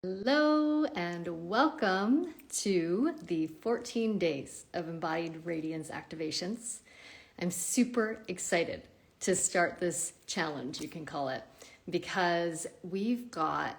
Hello and welcome to the 14 days of Embodied Radiance activations. I'm super excited to start this challenge, you can call it, because we've got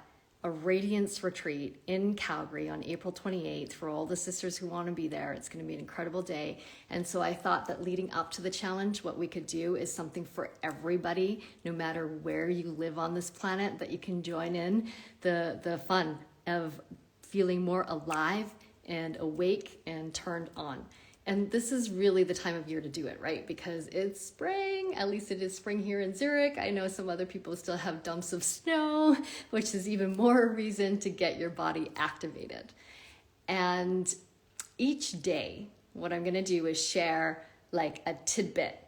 a radiance retreat in Calgary on April 28th for all the sisters who want to be there. It's going to be an incredible day. And so I thought that leading up to the challenge, what we could do is something for everybody, no matter where you live on this planet, that you can join in the fun of feeling more alive and awake and turned on. And this is really the time of year to do it, right? Because it's spring, at least it is spring here in Zurich. I know some other people still have dumps of snow, which is even more reason to get your body activated. And each day, what I'm gonna do is share like a tidbit,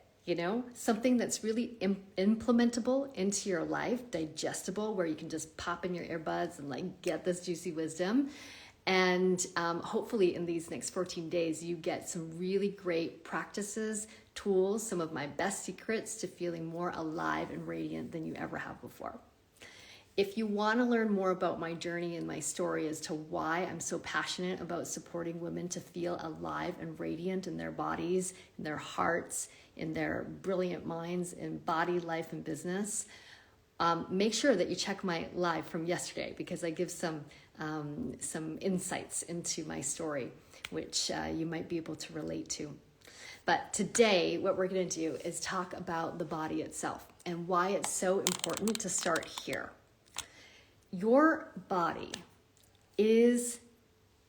something that's really implementable into your life, digestible, where you can just pop in your earbuds and like get this juicy wisdom. And hopefully in these next 14 days, you get some really great practices, tools, some of my best secrets to feeling more alive and radiant than you ever have before. If you want to learn more about my journey and my story as to why I'm so passionate about supporting women to feel alive and radiant in their bodies, in their hearts, in their brilliant minds, in body, life, and business, make sure that you check my live from yesterday, because I give some insights into my story, which you might be able to relate to. But today, what we're going to do is talk about the body itself and why it's so important to start here. Your body is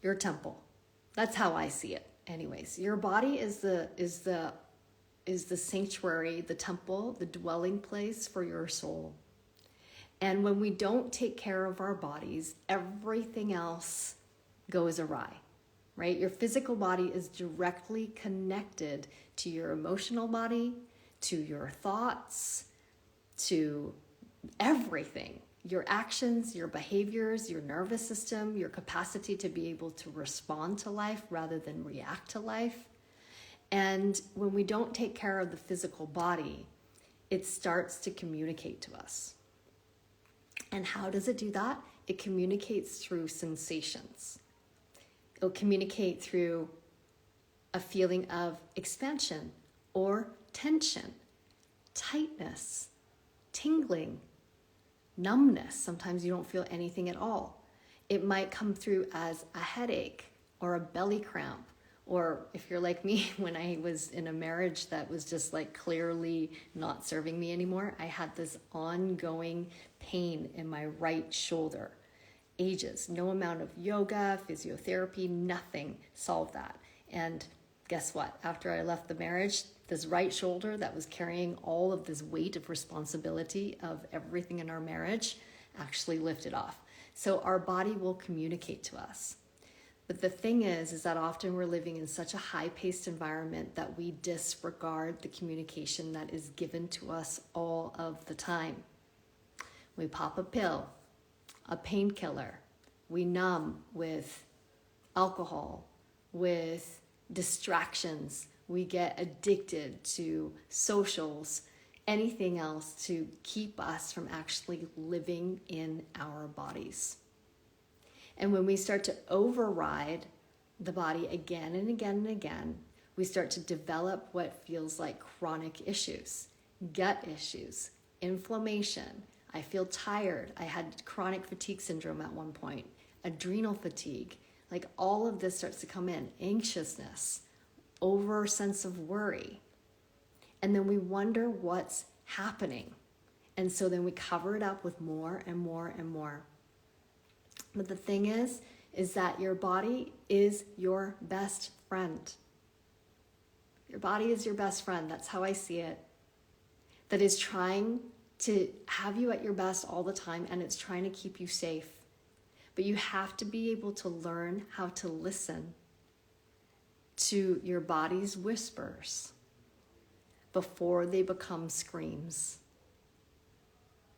your temple. That's how I see it. Anyways, your body is the sanctuary, the temple, the dwelling place for your soul. And when we don't take care of our bodies, everything else goes awry, right? Your physical body is directly connected to your emotional body, to your thoughts, to everything. Your actions, your behaviors, your nervous system, your capacity to be able to respond to life rather than react to life. And when we don't take care of the physical body, it starts to communicate to us. And how does it do that? It communicates through sensations. It'll communicate through a feeling of expansion or tension, tightness, tingling, numbness. Sometimes you don't feel anything at all. It might come through as a headache or a belly cramp. Or if you're like me, when I was in a marriage that was just like clearly not serving me anymore, I had this ongoing pain in my right shoulder. Ages, no amount of yoga, physiotherapy, nothing solved that. And guess what? After I left the marriage, this right shoulder that was carrying all of this weight of responsibility of everything in our marriage actually lifted off. So our body will communicate to us. But the thing is that often we're living in such a high-paced environment that we disregard the communication that is given to us all of the time. We pop a pill, a painkiller. We numb with alcohol, with distractions. We get addicted to socials, anything else to keep us from actually living in our bodies. And when we start to override the body again and again and again, we start to develop what feels like chronic issues, gut issues, inflammation. I feel tired. I had chronic fatigue syndrome at one point, adrenal fatigue. Like all of this starts to come in, anxiousness, over sense of worry. And then we wonder what's happening. And so then we cover it up with more and more and more. But the thing is that your body is your best friend. Your body is your best friend. That's how I see it. That is trying to have you at your best all the time, and it's trying to keep you safe. But you have to be able to learn how to listen to your body's whispers before they become screams.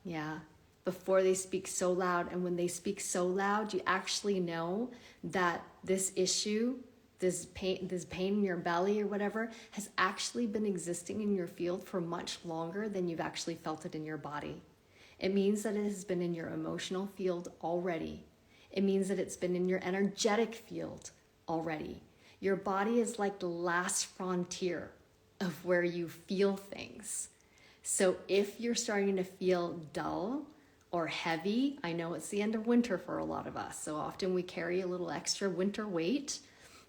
Yeah. Before they speak so loud. And when they speak so loud, you actually know that this issue, this pain in your belly or whatever, has actually been existing in your field for much longer than you've actually felt it in your body. It means that it has been in your emotional field already. It means that it's been in your energetic field already. Your body is like the last frontier of where you feel things. So if you're starting to feel dull or heavy, I know it's the end of winter for a lot of us, so often we carry a little extra winter weight.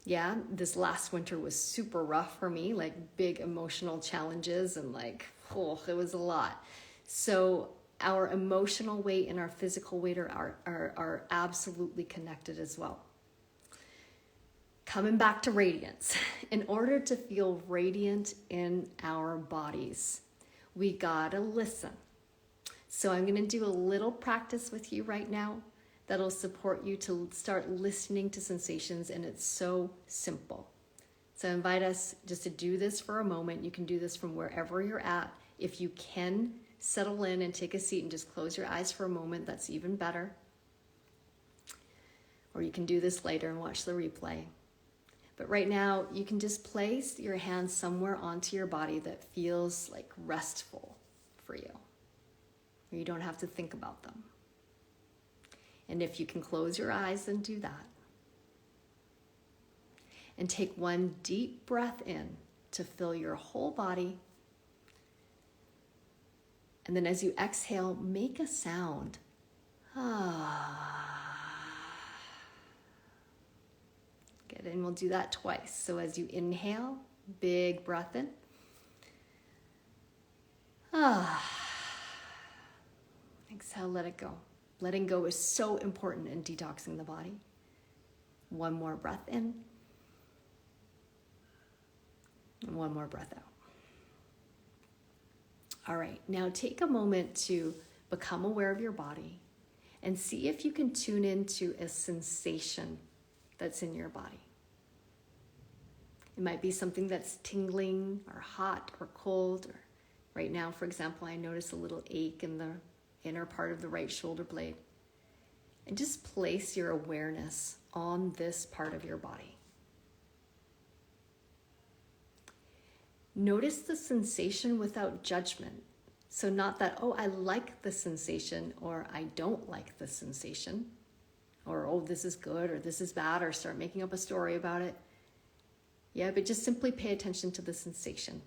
Yeah, this last winter was super rough for me, like big emotional challenges and like, oh, it was a lot. So our emotional weight and our physical weight are absolutely connected as well. Coming back to radiance, in order to feel radiant in our bodies, we gotta listen. So I'm gonna do a little practice with you right now that'll support you to start listening to sensations, and it's so simple. So I invite us just to do this for a moment. You can do this from wherever you're at. If you can settle in and take a seat and just close your eyes for a moment, that's even better. Or you can do this later and watch the replay. But right now, you can just place your hands somewhere onto your body that feels like restful for you, where you don't have to think about them. And if you can close your eyes, then do that. And take one deep breath in to fill your whole body. And then as you exhale, make a sound. Good, and we'll do that twice. So as you inhale, big breath in. Exhale, let it go. Letting go is so important in detoxing the body. One more breath in. And one more breath out. All right, now take a moment to become aware of your body and see if you can tune into a sensation that's in your body. It might be something that's tingling or hot or cold. Or right now, for example, I notice a little ache in the inner part of the right shoulder blade. And just place your awareness on this part of your body. Notice the sensation without judgment. So not that, oh, I like the sensation, or I don't like the sensation, or, oh, this is good, or this is bad, or start making up a story about it. Yeah, but just simply pay attention to the sensation.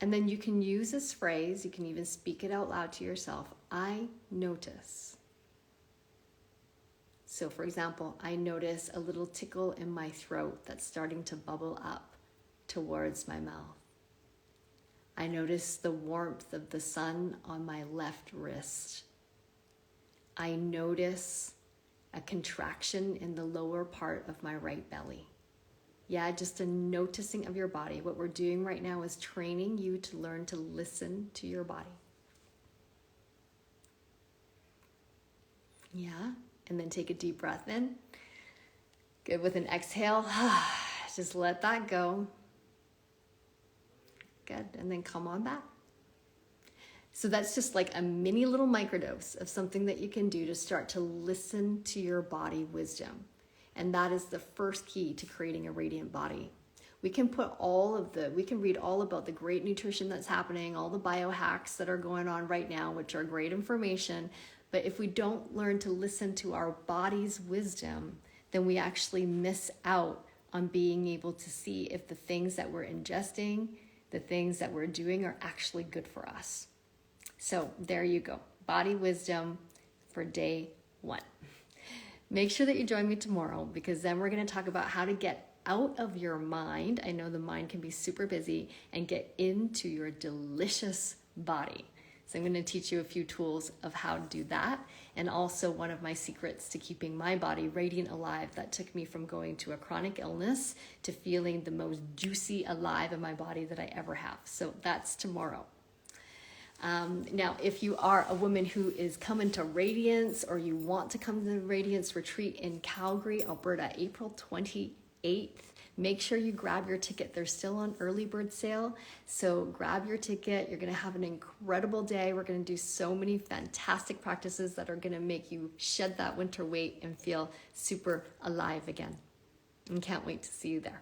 And then you can use this phrase, you can even speak it out loud to yourself. I notice. So for example, I notice a little tickle in my throat that's starting to bubble up towards my mouth. I notice the warmth of the sun on my left wrist. I notice a contraction in the lower part of my right belly. Yeah, just a noticing of your body. What we're doing right now is training you to learn to listen to your body. Yeah, and then take a deep breath in. Good, with an exhale, just let that go. Good, and then come on back. So that's just like a mini little microdose of something that you can do to start to listen to your body wisdom. And that is the first key to creating a radiant body. We can read all about the great nutrition that's happening, all the biohacks that are going on right now, which are great information. But if we don't learn to listen to our body's wisdom, then we actually miss out on being able to see if the things that we're ingesting, the things that we're doing are actually good for us. So there you go. Body wisdom for day 1. Make sure that you join me tomorrow, because then we're going to talk about how to get out of your mind. I know the mind can be super busy, and get into your delicious body. So I'm going to teach you a few tools of how to do that. And also one of my secrets to keeping my body radiant alive that took me from going to a chronic illness to feeling the most juicy alive in my body that I ever have. So that's tomorrow. Now, if you are a woman who is coming to Radiance, or you want to come to the Radiance retreat in Calgary, Alberta, April 28th, make sure you grab your ticket. They're still on early bird sale. So grab your ticket. You're going to have an incredible day. We're going to do so many fantastic practices that are going to make you shed that winter weight and feel super alive again. And can't wait to see you there.